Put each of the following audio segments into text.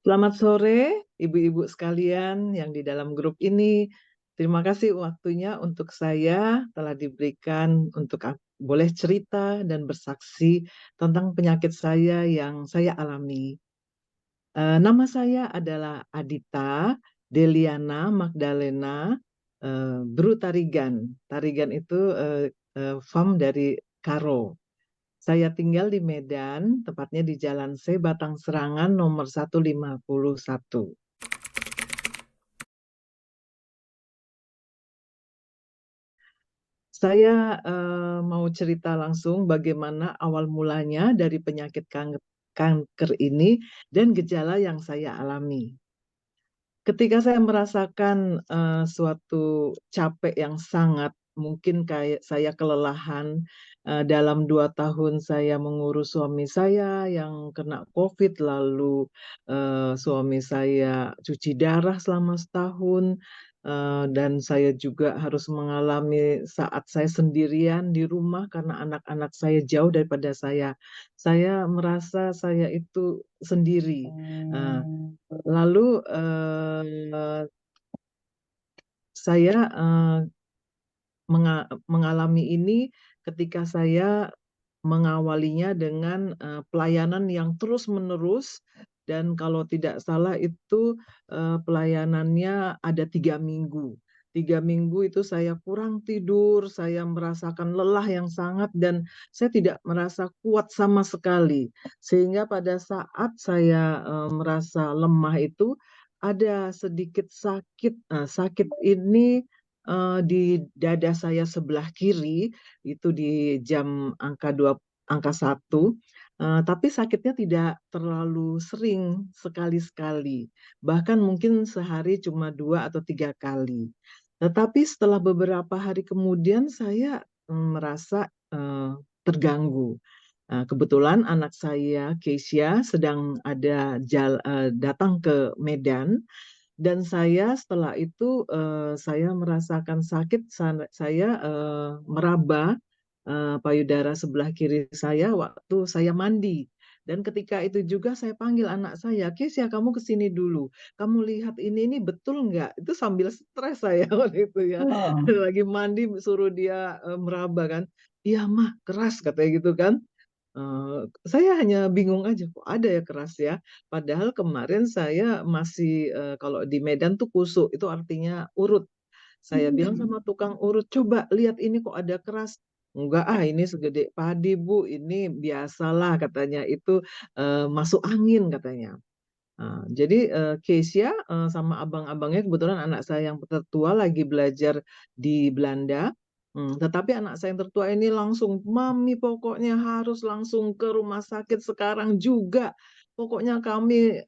Selamat sore, ibu-ibu sekalian yang di dalam grup ini. Terima kasih waktunya untuk saya telah diberikan untuk boleh cerita dan bersaksi tentang penyakit saya yang saya alami. Nama saya adalah Adita Deliana Magdalena Bru Tarigan. Tarigan itu fam dari Karo. Saya tinggal di Medan, tepatnya di Jalan C, Batang Serangan, nomor 151. Saya mau cerita langsung bagaimana awal mulanya dari penyakit kanker ini dan gejala yang saya alami. Ketika saya merasakan suatu capek yang sangat, mungkin kayak saya kelelahan dalam 2 tahun saya mengurus suami saya yang kena COVID, lalu suami saya cuci darah selama setahun, dan saya juga harus mengalami saat saya sendirian di rumah karena anak-anak saya jauh daripada saya. Saya merasa saya itu sendiri. Lalu saya mengalami ini ketika saya mengawalinya dengan pelayanan yang terus-menerus, dan kalau tidak salah itu pelayanannya ada 3 minggu. 3 minggu itu saya kurang tidur, saya merasakan lelah yang sangat, dan saya tidak merasa kuat sama sekali. Sehingga pada saat saya merasa lemah itu ada sedikit sakit. Sakit ini di dada saya sebelah kiri itu di jam angka 1, tapi sakitnya tidak terlalu sering, sekali-sekali. Bahkan mungkin sehari cuma 2 atau 3 kali. Tetapi setelah beberapa hari kemudian saya merasa terganggu. Kebetulan anak saya, Keisha, sedang datang ke Medan, dan saya setelah itu saya merasakan sakit, saya meraba payudara sebelah kiri saya waktu saya mandi. Dan ketika itu juga saya panggil anak saya, Keisha, kamu kesini dulu. Kamu lihat ini betul nggak? Itu sambil stres saya waktu itu ya. Oh, Lagi mandi suruh dia meraba kan. Iya mah, keras katanya gitu kan. Saya hanya bingung aja, kok ada ya keras ya? Padahal kemarin saya masih, kalau di Medan tuh kusuk, itu artinya urut. Saya bilang hmm. sama tukang urut, "Coba lihat ini kok ada keras." "Enggak ah, ini segede padi Bu, ini biasalah," katanya, "itu masuk angin," katanya. Jadi Keisha sama abang-abangnya, kebetulan anak saya yang tertua lagi belajar di Belanda, tetapi anak saya yang tertua ini langsung, "Mami pokoknya harus langsung ke rumah sakit sekarang juga. Pokoknya kami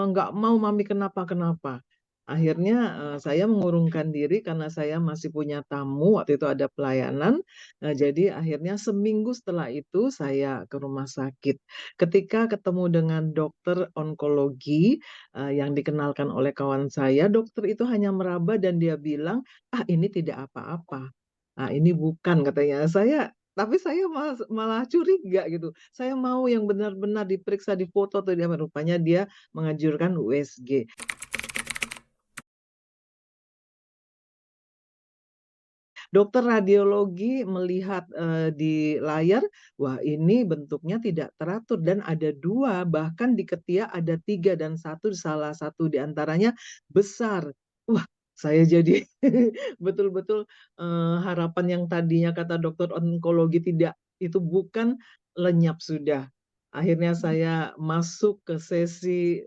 nggak mau Mami kenapa-kenapa." Akhirnya saya mengurungkan diri karena saya masih punya tamu, waktu itu ada pelayanan, jadi akhirnya seminggu setelah itu saya ke rumah sakit. Ketika ketemu dengan dokter onkologi yang dikenalkan oleh kawan saya, dokter itu hanya meraba dan dia bilang, "Ah, ini tidak apa-apa. Ah, ini bukan," katanya. Tapi saya malah malah curiga gitu. Saya mau yang benar-benar diperiksa, difoto tuh dia, rupanya dia menganjurkan USG. Dokter radiologi melihat di layar, wah ini bentuknya tidak teratur dan ada 2, bahkan di ketiak ada 3 dan salah satu di antaranya besar. Wah, saya jadi betul-betul harapan yang tadinya kata dokter onkologi tidak, itu bukan, lenyap sudah. Akhirnya saya masuk ke sesi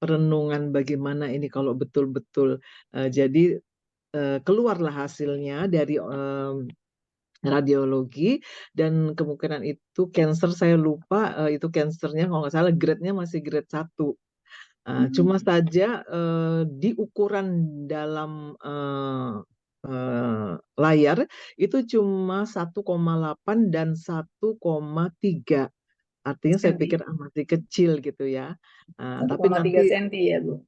perenungan bagaimana ini kalau betul-betul jadi keluarlah hasilnya dari radiologi, dan kemungkinan itu cancer, saya lupa itu cancernya, kalau nggak salah grade-nya masih grade 1. Cuma saja di ukuran dalam layar itu cuma 1,8 dan 1,3. Artinya saya Senti. pikir masih kecil gitu ya. satu Tapi koma tiga nanti senti ya, Bu?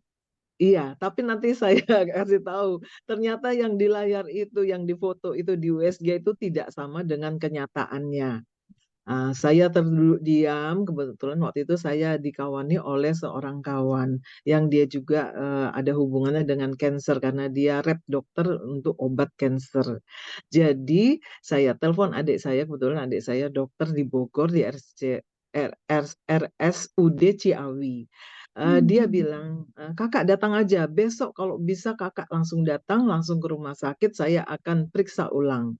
Iya, tapi nanti saya kasih tahu, ternyata yang di layar itu, yang di foto itu di USG itu tidak sama dengan kenyataannya. Saya terduduk diam, kebetulan waktu itu saya dikawani oleh seorang kawan yang dia juga ada hubungannya dengan cancer karena dia rep dokter untuk obat cancer. Jadi saya telepon adik saya, kebetulan adik saya dokter di Bogor di RSUD Ciawi. Dia Hmm. bilang, kakak datang aja besok kalau bisa kakak langsung datang langsung ke rumah sakit saya akan periksa ulang.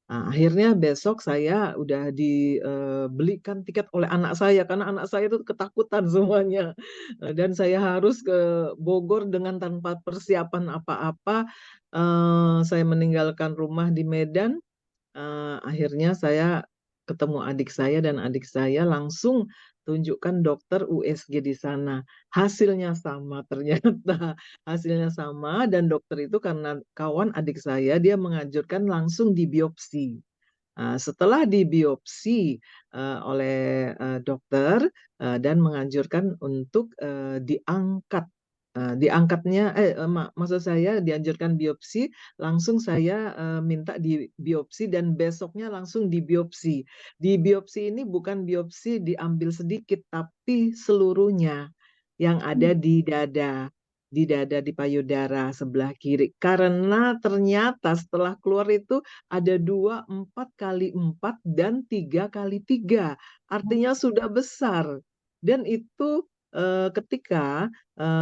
Nah, akhirnya besok saya udah dibelikan tiket oleh anak saya karena anak saya itu ketakutan semuanya. Dan saya harus ke Bogor dengan tanpa persiapan apa-apa. Saya meninggalkan rumah di Medan. Akhirnya saya ketemu adik saya dan adik saya langsung tunjukkan dokter USG di sana. Hasilnya sama ternyata. Hasilnya sama dan dokter itu karena kawan adik saya dia menganjurkan langsung dibiopsi. Setelah dibiopsi oleh dokter dan menganjurkan untuk diangkat. Diangkatnya, maksud saya dianjurkan biopsi, langsung saya minta di biopsi dan besoknya langsung dibiopsi. Di biopsi ini bukan biopsi diambil sedikit, tapi seluruhnya yang ada di dada, di payudara sebelah kiri. Karena ternyata setelah keluar itu ada 2 4 kali 4 dan 3 kali 3. Artinya sudah besar. Dan itu ketika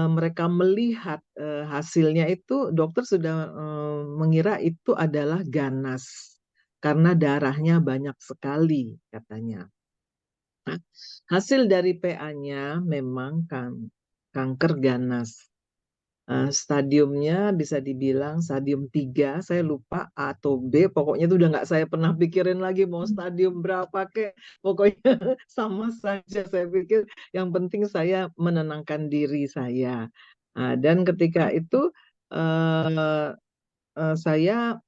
mereka melihat hasilnya itu dokter sudah mengira itu adalah ganas karena darahnya banyak sekali katanya. Nah, hasil dari PA-nya memang kanker ganas. Stadiumnya bisa dibilang stadium 3, saya lupa A atau B, pokoknya itu udah nggak saya pernah pikirin lagi mau stadium berapa kek, pokoknya sama saja saya pikir yang penting saya menenangkan diri saya. Dan ketika itu eh, saya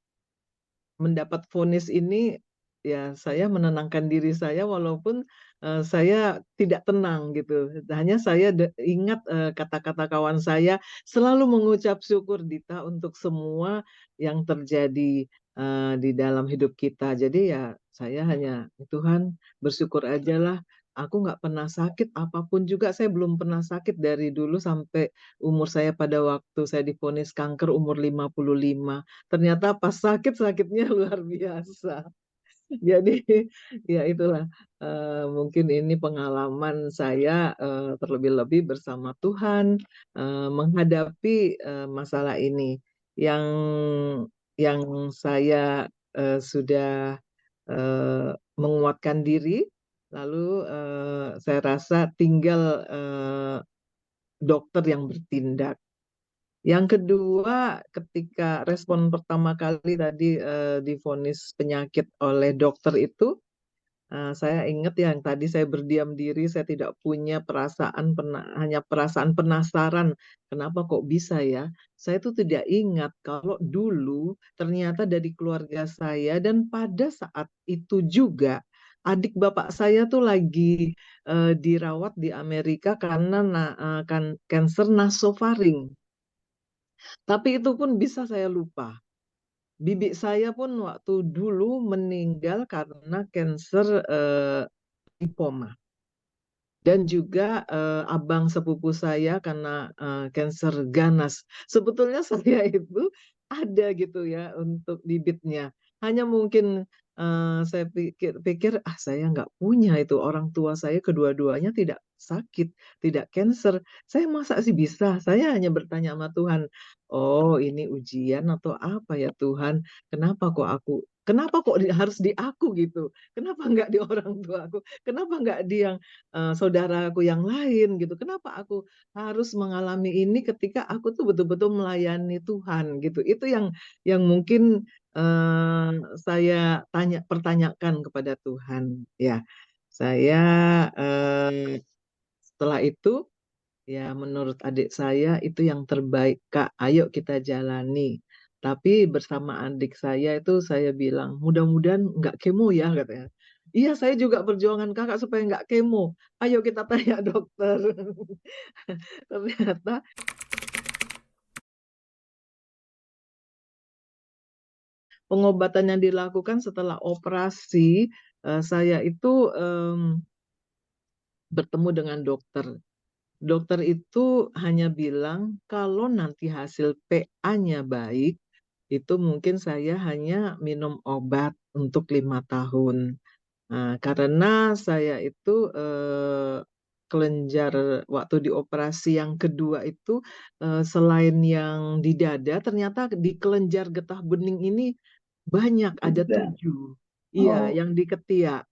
mendapat vonis ini, ya saya menenangkan diri saya walaupun saya tidak tenang gitu. Hanya saya ingat kata-kata kawan saya, selalu mengucap syukur Dita untuk semua yang terjadi di dalam hidup kita. Jadi ya saya hanya Tuhan bersyukur aja lah. Aku nggak pernah sakit apapun juga, saya belum pernah sakit dari dulu sampai umur saya pada waktu saya divonis kanker umur 55. Ternyata pas sakit sakitnya luar biasa. Jadi ya itulah mungkin ini pengalaman saya terlebih-lebih bersama Tuhan menghadapi masalah ini yang saya sudah menguatkan diri. Lalu saya rasa tinggal dokter yang bertindak. Yang kedua, ketika respon pertama kali tadi divonis penyakit oleh dokter itu, saya ingat yang tadi saya berdiam diri, saya tidak punya perasaan, hanya perasaan penasaran, kenapa kok bisa ya? Saya tuh tidak ingat kalau dulu ternyata dari keluarga saya dan pada saat itu juga adik bapak saya tuh lagi dirawat di Amerika karena kan kanker nasofaring. Tapi itu pun bisa saya lupa. Bibi saya pun waktu dulu meninggal karena kanker lipoma. Dan juga abang sepupu saya karena kanker ganas. Sebetulnya saya itu ada gitu ya untuk bibitnya. Hanya mungkin saya pikir saya nggak punya itu. Orang tua saya kedua-duanya tidak sakit, tidak kanker. Saya masa sih bisa? Saya hanya bertanya sama Tuhan, oh ini ujian atau apa ya Tuhan? Kenapa kok harus di aku gitu? Kenapa nggak di orang tua aku? Kenapa nggak di yang saudaraku yang lain gitu. Kenapa aku harus mengalami ini ketika aku tuh betul-betul melayani Tuhan gitu. Itu yang mungkin saya pertanyakan kepada Tuhan. Ya, saya setelah itu ya menurut adik saya itu yang terbaik Kak. Ayo kita jalani. Tapi bersama adik saya itu saya bilang mudah-mudahan nggak kemo ya katanya. Iya saya juga perjuangan kakak supaya nggak kemo. Ayo kita tanya dokter. Ternyata pengobatan yang dilakukan setelah operasi, saya itu bertemu dengan dokter. Dokter itu hanya bilang kalau nanti hasil PA-nya baik, itu mungkin saya hanya minum obat untuk 5 tahun. Nah, karena saya itu kelenjar waktu di operasi yang kedua itu, selain yang di dada, ternyata di kelenjar getah bening ini banyak, Itu ada juga. 7. Iya, Oh, yang di ketiak.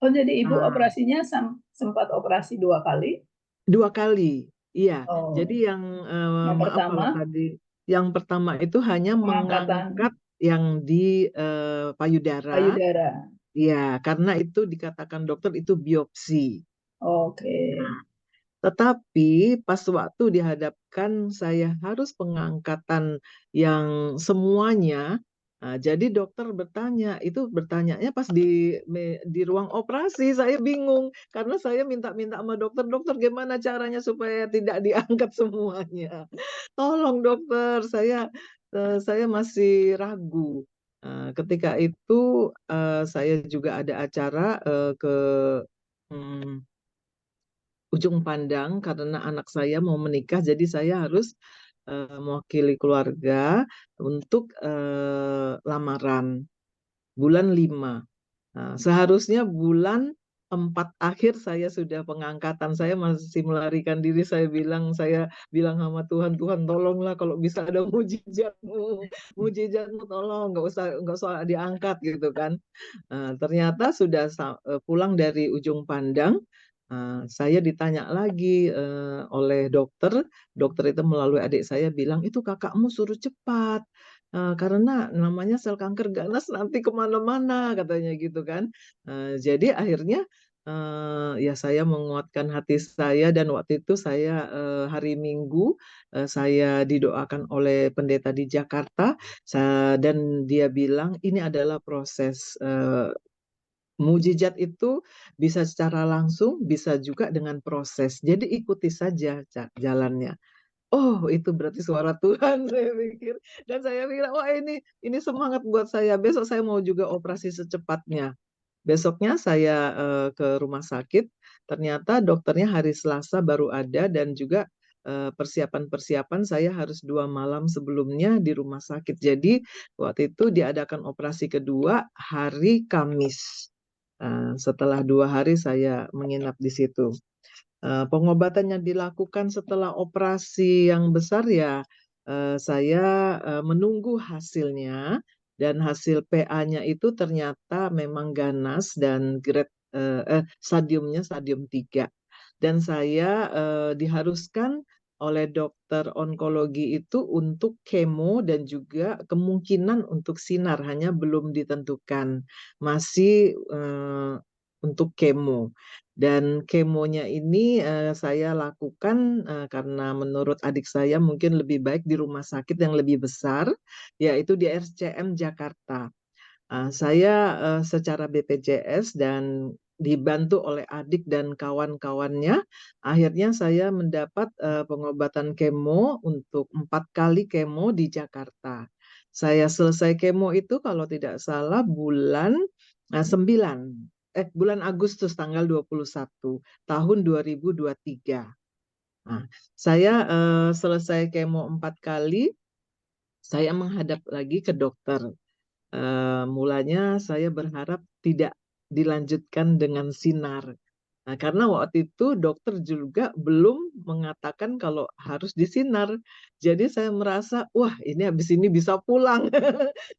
oh jadi ibu Ah, operasinya sempat operasi 2 kali? 2 kali. Iya, jadi Oh, yang yang maaf kalau pertama tadi yang pertama itu hanya pengangkatan mengangkat yang di payudara. payudara. Iya, karena itu dikatakan dokter itu biopsi. Oke. Tetapi pas waktu dihadapkan saya harus pengangkatan yang semuanya, jadi dokter bertanya, itu bertanyanya pas di ruang operasi, saya bingung karena saya minta-minta sama dokter, "Dokter gimana caranya supaya tidak diangkat semuanya? Tolong dokter, saya masih ragu." Ketika itu, saya juga ada acara, ke, mmm ujung pandang karena anak saya mau menikah, jadi saya harus mewakili keluarga untuk lamaran bulan 5. Nah, seharusnya bulan 4 akhir saya sudah pengangkatan. Saya masih melarikan diri, saya bilang sama Tuhan, Tuhan tolonglah kalau bisa ada mujizatmu, mujizatmu tolong, nggak usah diangkat gitu kan. Ternyata sudah pulang dari ujung pandang, saya ditanya lagi oleh dokter. Dokter itu melalui adik saya bilang, itu kakakmu suruh cepat, karena namanya sel kanker ganas nanti kemana-mana katanya gitu kan. Jadi akhirnya ya saya menguatkan hati saya dan waktu itu saya hari Minggu saya didoakan oleh pendeta di Jakarta, dan dia bilang ini adalah proses mujizat itu bisa secara langsung, bisa juga dengan proses. Jadi ikuti saja jalannya. Oh, itu berarti suara Tuhan, saya pikir. Dan saya bilang, wah ini semangat buat saya. Besok saya mau juga operasi secepatnya. Besoknya saya ke rumah sakit, ternyata dokternya hari Selasa baru ada dan juga persiapan-persiapan saya harus 2 malam sebelumnya di rumah sakit. Jadi waktu itu diadakan operasi kedua hari Kamis. Setelah 2 hari saya menginap di situ. Pengobatan yang dilakukan setelah operasi yang besar ya, saya menunggu hasilnya dan hasil PA-nya itu ternyata memang ganas dan stadiumnya stadium 3. Dan saya diharuskan oleh dokter onkologi itu untuk kemo dan juga kemungkinan untuk sinar, hanya belum ditentukan. Masih untuk kemo. Dan kemonya ini saya lakukan karena menurut adik saya mungkin lebih baik di rumah sakit yang lebih besar, yaitu di RCM Jakarta. Saya secara BPJS dan dibantu oleh adik dan kawan-kawannya, akhirnya saya mendapat pengobatan kemo untuk 4 kali kemo di Jakarta. Saya selesai kemo itu kalau tidak salah bulan 9, bulan Agustus tanggal 21 tahun 2023. Nah, saya selesai kemo 4 kali, saya menghadap lagi ke dokter. Mulanya saya berharap tidak dilanjutkan dengan sinar. Nah, karena waktu itu dokter juga belum mengatakan kalau harus disinar. Jadi saya merasa, wah ini habis ini bisa pulang.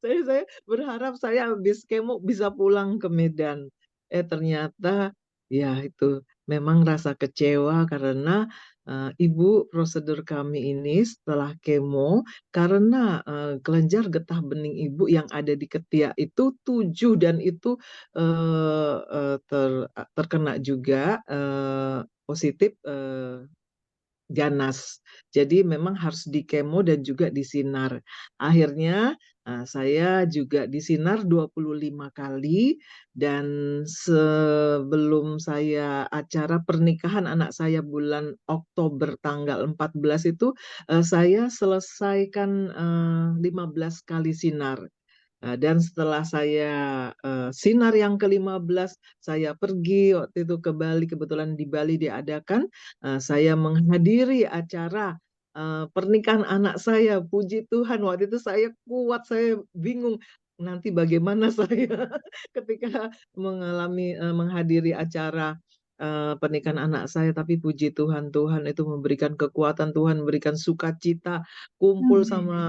Saya berharap saya habis kemo bisa pulang ke Medan. Ternyata ya itu memang rasa kecewa karena ibu prosedur kami ini setelah kemo, karena kelenjar getah bening ibu yang ada di ketiak itu 7 dan itu terkena juga positif ganas. Jadi memang harus dikemo dan juga disinar. Akhirnya saya juga disinar 25 kali dan sebelum saya acara pernikahan anak saya bulan Oktober tanggal 14 itu saya selesaikan 15 kali sinar. Dan setelah saya sinar yang ke-15, saya pergi waktu itu ke Bali, kebetulan di Bali diadakan, saya menghadiri acara pernikahan anak saya. Puji Tuhan waktu itu saya kuat, saya bingung nanti bagaimana saya ketika menghadiri acara pernikahan anak saya, tapi puji Tuhan, Tuhan itu memberikan kekuatan, Tuhan memberikan sukacita, kumpul Amin. sama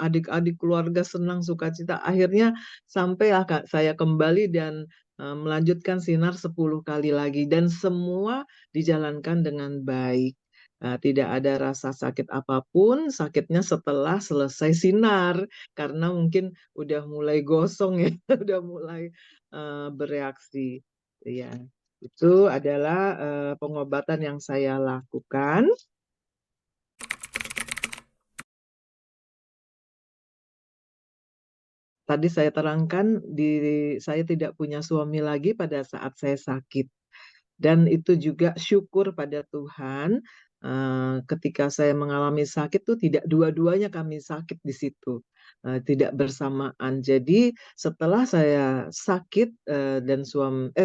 adik-adik keluarga senang sukacita. Akhirnya sampailah Kak, saya kembali dan melanjutkan sinar 10 kali lagi dan semua dijalankan dengan baik. Tidak ada rasa sakit apapun, sakitnya setelah selesai sinar karena mungkin udah mulai gosong ya, udah mulai bereaksi. Ya, itu adalah pengobatan yang saya lakukan. Tadi saya terangkan saya tidak punya suami lagi pada saat saya sakit. Dan itu juga syukur pada Tuhan, ketika saya mengalami sakit tuh tidak dua-duanya kami sakit di situ, tidak bersamaan. Jadi setelah saya sakit,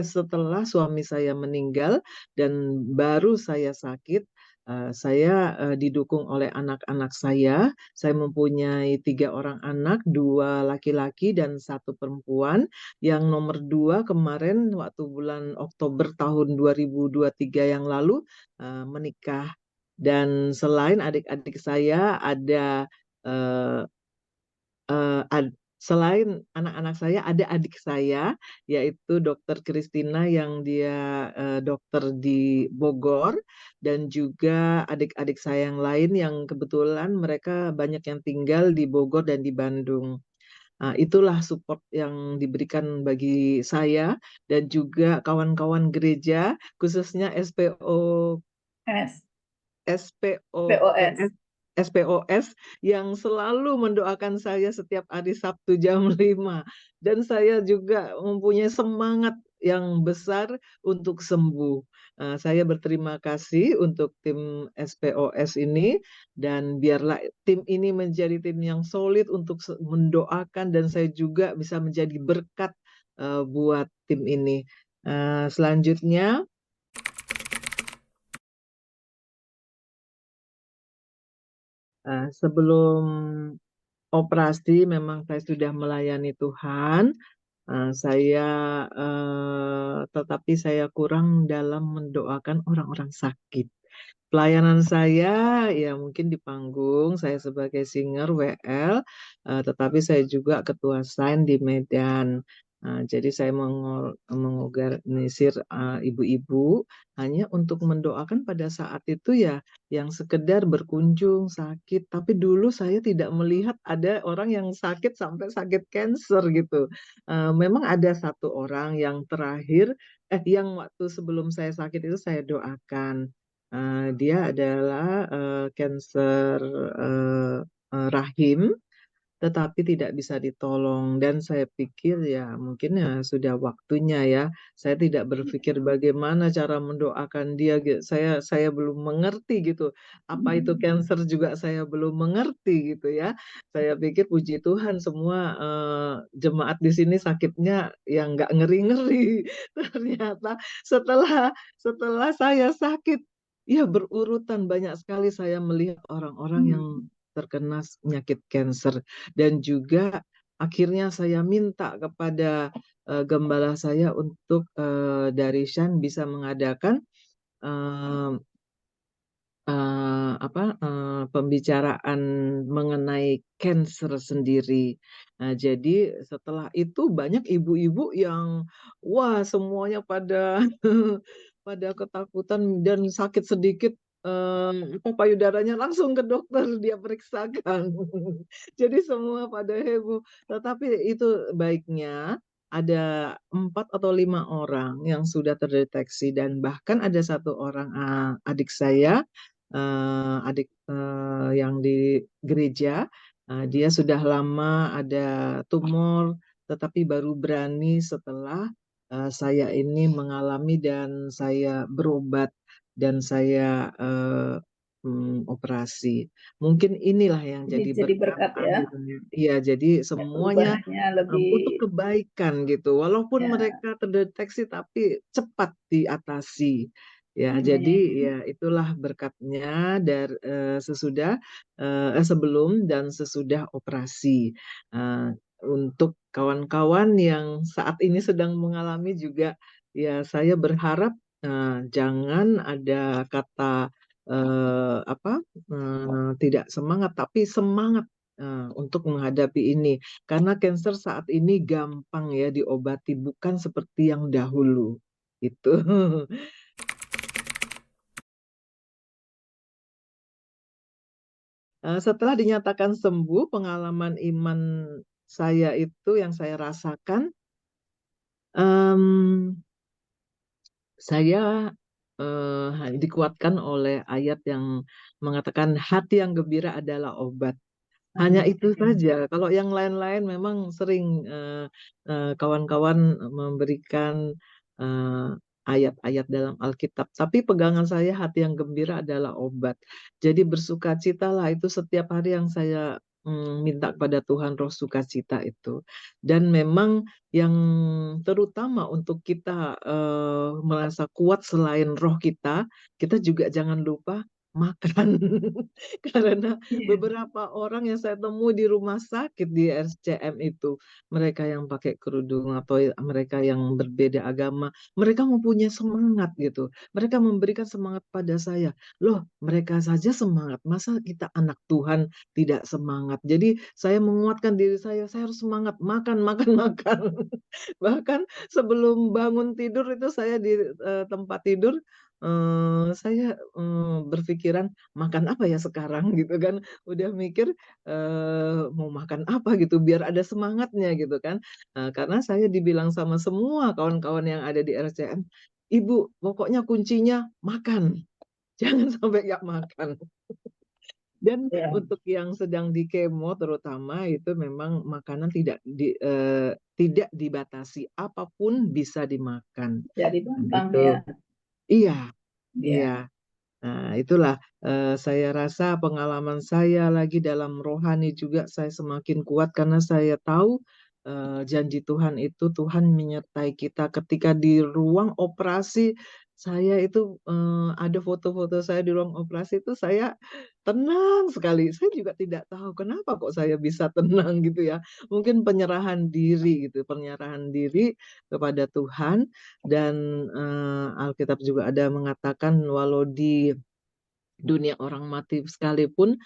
setelah suami saya meninggal dan baru saya sakit, saya, didukung oleh anak-anak saya. Saya mempunyai 3 orang anak, 2 laki-laki dan 1 perempuan. Yang nomor 2 kemarin waktu bulan Oktober tahun 2023 yang lalu, menikah. Dan selain adik-adik saya ada, eee selain anak-anak saya, ada adik saya, yaitu Dokter Kristina yang dia, dokter di Bogor, dan juga adik-adik saya yang lain yang kebetulan mereka banyak yang tinggal di Bogor dan di Bandung. Itulah support yang diberikan bagi saya dan juga kawan-kawan gereja, khususnya S. SPOES POS. SPOS yang selalu mendoakan saya setiap hari Sabtu jam 5 dan saya juga mempunyai semangat yang besar untuk sembuh. Saya berterima kasih untuk tim SPOS ini dan biarlah tim ini menjadi tim yang solid untuk mendoakan dan saya juga bisa menjadi berkat buat tim ini. Selanjutnya sebelum operasi memang saya sudah melayani Tuhan, saya, tetapi saya kurang dalam mendoakan orang-orang sakit. Pelayanan saya ya mungkin di panggung, saya sebagai singer WL, tetapi saya juga ketua SHINE di Medan. Jadi saya mengorganisir, ibu-ibu hanya untuk mendoakan pada saat itu ya yang sekedar berkunjung sakit, tapi dulu saya tidak melihat ada orang yang sakit sampai sakit kanker gitu. Memang ada satu orang yang terakhir yang waktu sebelum saya sakit itu saya doakan. Dia adalah, kanker, eee eee, rahim, tetapi tidak bisa ditolong dan saya pikir ya mungkin ya sudah waktunya ya. Saya tidak berpikir bagaimana cara mendoakan dia saya belum mengerti gitu. Apa itu cancer juga saya belum mengerti gitu ya. Saya pikir puji Tuhan semua, jemaat di sini sakitnya yang nggak ngeri-ngeri. Ternyata setelah setelah saya sakit, ya berurutan banyak sekali saya melihat orang-orang yang terkena penyakit cancer. Dan juga akhirnya saya minta kepada, gembala saya untuk, dari SHAN bisa mengadakan, eee pembicaraan mengenai cancer sendiri. Jadi setelah itu banyak ibu-ibu yang, wah semuanya pada pada ketakutan dan sakit sedikit, payudaranya langsung ke dokter dia periksakan. Jadi semua pada heboh. Tetapi itu baiknya ada 4 atau 5 orang yang sudah terdeteksi dan bahkan ada satu orang, adik saya adik, yang di gereja, dia sudah lama ada tumor, tetapi baru berani setelah, saya ini mengalami dan saya berobat dan saya, operasi. Mungkin inilah yang jadi Jadi berkat berkat ya, akhirnya. Iya, jadi ya semuanya perubahannya lebih untuk kebaikan gitu. Walaupun ya. mereka terdeteksi tapi cepat diatasi. Ya, jadi Amin. ya itulah berkatnya dari sebelum dan sesudah operasi. Eh, untuk kawan-kawan yang saat ini sedang mengalami juga, ya saya berharap jangan ada kata tidak semangat, tapi semangat untuk menghadapi ini. Karena cancer saat ini gampang ya diobati, bukan seperti yang dahulu. Itu. Setelah dinyatakan sembuh, pengalaman iman saya itu yang saya rasakan, em, saya dikuatkan oleh ayat yang mengatakan hati yang gembira adalah obat. Hanya Amin. itu saja. Kalau yang lain-lain memang sering kawan-kawan memberikan eh, ayat-ayat dalam Alkitab. Tapi pegangan saya hati yang gembira adalah obat. Jadi bersukacitalah itu setiap hari yang saya minta kepada Tuhan roh sukacita itu. Dan memang yang terutama untuk kita merasa kuat selain roh kita juga jangan lupa makan. Karena Iya, beberapa orang yang saya temui di rumah sakit di RSCM itu, mereka yang pakai kerudung atau mereka yang berbeda agama, mereka mempunyai semangat gitu. Mereka memberikan semangat pada saya. Loh, mereka saja semangat, masa kita anak Tuhan tidak semangat? Jadi saya menguatkan diri saya harus semangat, makan, makan, makan. Bahkan sebelum bangun tidur itu saya di tempat tidur, saya berpikiran makan apa ya sekarang gitu kan, udah mikir mau makan apa gitu biar ada semangatnya gitu kan. Karena saya dibilang sama semua kawan-kawan yang ada di RCM, "Ibu, pokoknya kuncinya makan, jangan sampai nggak makan." Dan ya, untuk yang sedang di kemo terutama itu memang makanan tidak dibatasi, apapun bisa dimakan. jadi Nah, gampang itu. ya. Iya, iya. Ya, Nah, itulah saya rasa pengalaman saya lagi dalam rohani juga saya semakin kuat karena saya tahu janji Tuhan itu Tuhan menyertai kita ketika di ruang operasi. Saya itu ada foto-foto saya di ruang operasi itu saya tenang sekali. Saya juga tidak tahu kenapa kok saya bisa tenang gitu ya. Mungkin penyerahan diri gitu, penyerahan diri kepada Tuhan. Dan Alkitab juga ada mengatakan walau di dunia orang mati sekalipun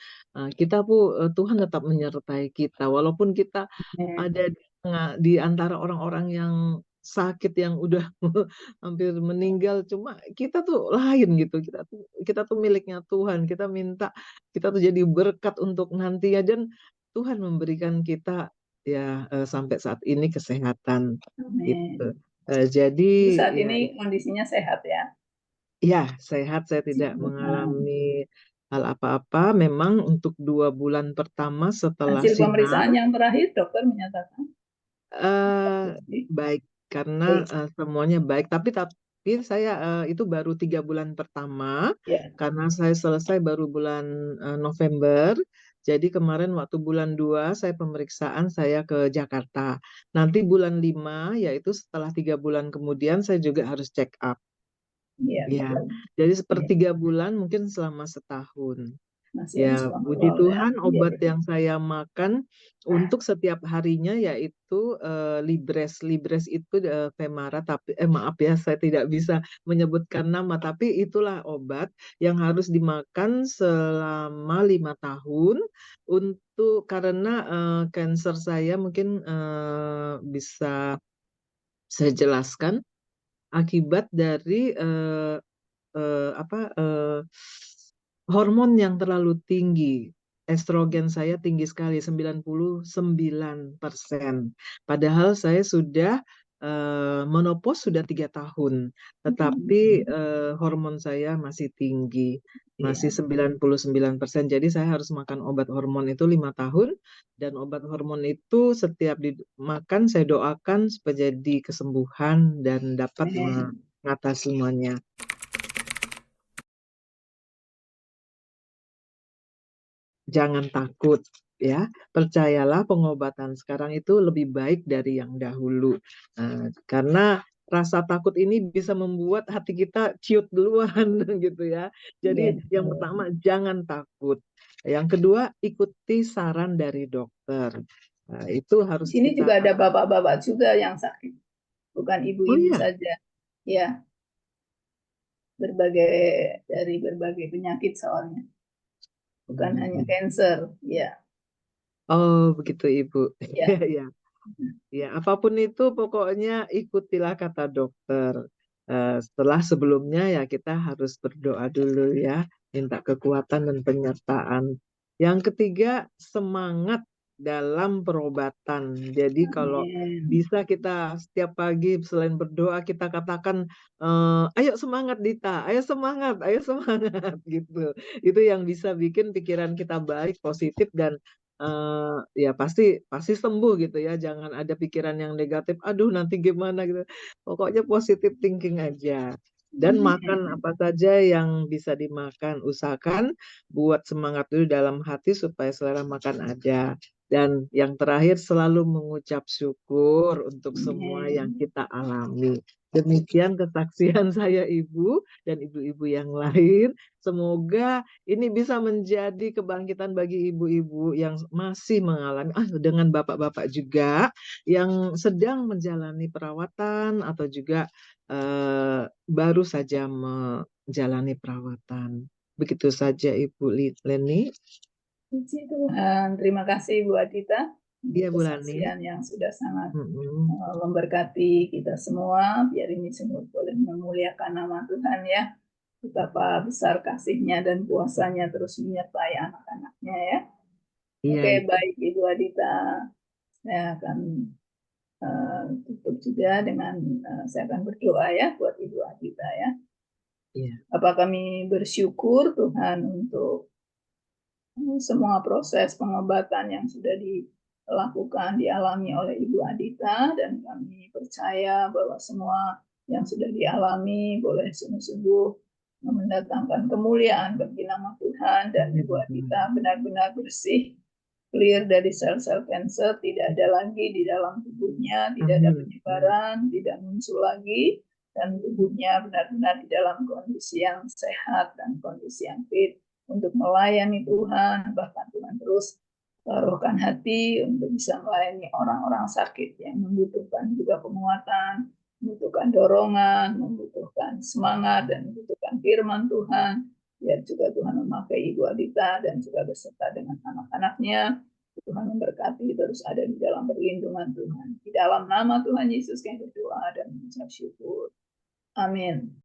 Tuhan tetap menyertai kita walaupun kita amin. ada di antara orang-orang yang sakit yang udah hampir meninggal, cuma kita tuh lain gitu, kita tuh miliknya Tuhan, kita minta kita tuh jadi berkat untuk nantinya dan Tuhan memberikan kita ya sampai saat ini kesehatan Amin. gitu. Jadi Jadi saat ya. ini kondisinya sehat ya. Ya, sehat, saya tidak Nah, mengalami hal apa-apa. Memang untuk 2 bulan pertama setelah hasil sidang, pemeriksaan yang terakhir dokter menyatakan eh, jadi baik karena baik semuanya baik. Tapi saya itu baru 3 bulan pertama ya. karena saya selesai baru bulan November. Jadi kemarin waktu bulan 2 saya pemeriksaan saya ke Jakarta. Nanti bulan 5 yaitu setelah 3 bulan kemudian saya juga harus check up. Iya, Ya, betul. jadi Iya, sepertiga bulan mungkin selama setahun. masih Ya, harus puji kontrol ya. Tuhan Iya, obat iya. yang saya makan untuk setiap harinya yaitu Libres. Libres itu Femara, tapi maaf ya saya tidak bisa menyebutkan nama, tapi itulah obat yang harus dimakan selama 5 tahun karena cancer saya mungkin bisa saya jelaskan akibat dari hormon yang terlalu tinggi. Estrogen saya tinggi sekali, 99%. Padahal saya sudah menopause sudah 3 tahun, tetapi Hmm, hormon saya masih tinggi, masih iya. 99%. Jadi saya harus makan obat hormon itu 5 tahun, dan obat hormon itu setiap dimakan saya doakan supaya jadi kesembuhan dan dapat Amin. mengatasi semuanya. jangan takut ya. Percayalah pengobatan sekarang itu lebih baik dari yang dahulu. Karena rasa takut ini bisa membuat hati kita ciut duluan gitu ya. Iya, Jadi yang betul. pertama jangan takut. Yang kedua ikuti saran dari dokter. Itu Di harus sini kita. juga ada bapak-bapak juga yang sakit, bukan Oh ibu-ibu iya. saja. Ya, dari berbagai penyakit soalnya, bukan hanya Hmm. cancer. Ya, Oh begitu Ibu. ya. Ya. Ya, apapun itu pokoknya ikutilah kata dokter. Setelah sebelumnya ya kita harus berdoa dulu ya, minta kekuatan dan penyertaan. Yang ketiga, semangat dalam perobatan. Jadi kalau Amin. bisa kita setiap pagi selain berdoa kita katakan, ayo semangat Dita, ayo semangat gitu. Itu yang bisa bikin pikiran kita baik, positif dan ya pasti pasti sembuh gitu ya. Jangan ada pikiran yang negatif. Aduh nanti gimana gitu. Pokoknya positive thinking aja. Dan makan Amin. apa saja yang bisa dimakan. Usahakan buat semangat dulu dalam hati supaya selera makan ada. Dan yang terakhir selalu mengucap syukur untuk semua yang Amin. kita alami. Demikian kesaksian saya Ibu dan ibu-ibu yang lain. Semoga ini bisa menjadi kebangkitan bagi ibu-ibu yang masih mengalami, dengan bapak-bapak juga yang sedang menjalani perawatan atau juga baru saja menjalani perawatan. Begitu saja Ibu Leni. Puji Tuhan. Terima kasih Bu Adita untuk Iya Bu Lani. kesaksian yang sudah sangat Mm-mm. memberkati kita semua. Biar ini semua boleh memuliakan nama Tuhan ya. Betapa besar kasihnya dan kuasanya terus menyertai anak-anaknya ya. Iya Oke, Ibu. baik Ibu Adita. Saya akan tutup juga dengan saya akan berdoa ya buat Ibu Adita ya. Iya. Apa kami bersyukur Tuhan untuk semua proses pengobatan yang sudah dilakukan, dialami oleh Ibu Adita, dan kami percaya bahwa semua yang sudah dialami boleh sungguh-sungguh mendatangkan kemuliaan bagi nama Tuhan, dan Ibu Adita benar-benar bersih, clear dari sel-sel kanker, tidak ada lagi di dalam tubuhnya, tidak ada Amin. penyebaran, tidak muncul lagi, dan tubuhnya benar-benar di dalam kondisi yang sehat dan kondisi yang fit untuk melayani Tuhan. Bahkan Tuhan terus taruhkan hati untuk bisa melayani orang-orang sakit yang membutuhkan juga penguatan, membutuhkan dorongan, membutuhkan semangat, dan membutuhkan firman Tuhan. Biar juga Tuhan memakai Ibu Adita dan juga beserta dengan anak-anaknya. Tuhan memberkati terus ada di dalam perlindungan Tuhan. Di dalam nama Tuhan Yesus kami berdoa dan mengucap syukur. Amin.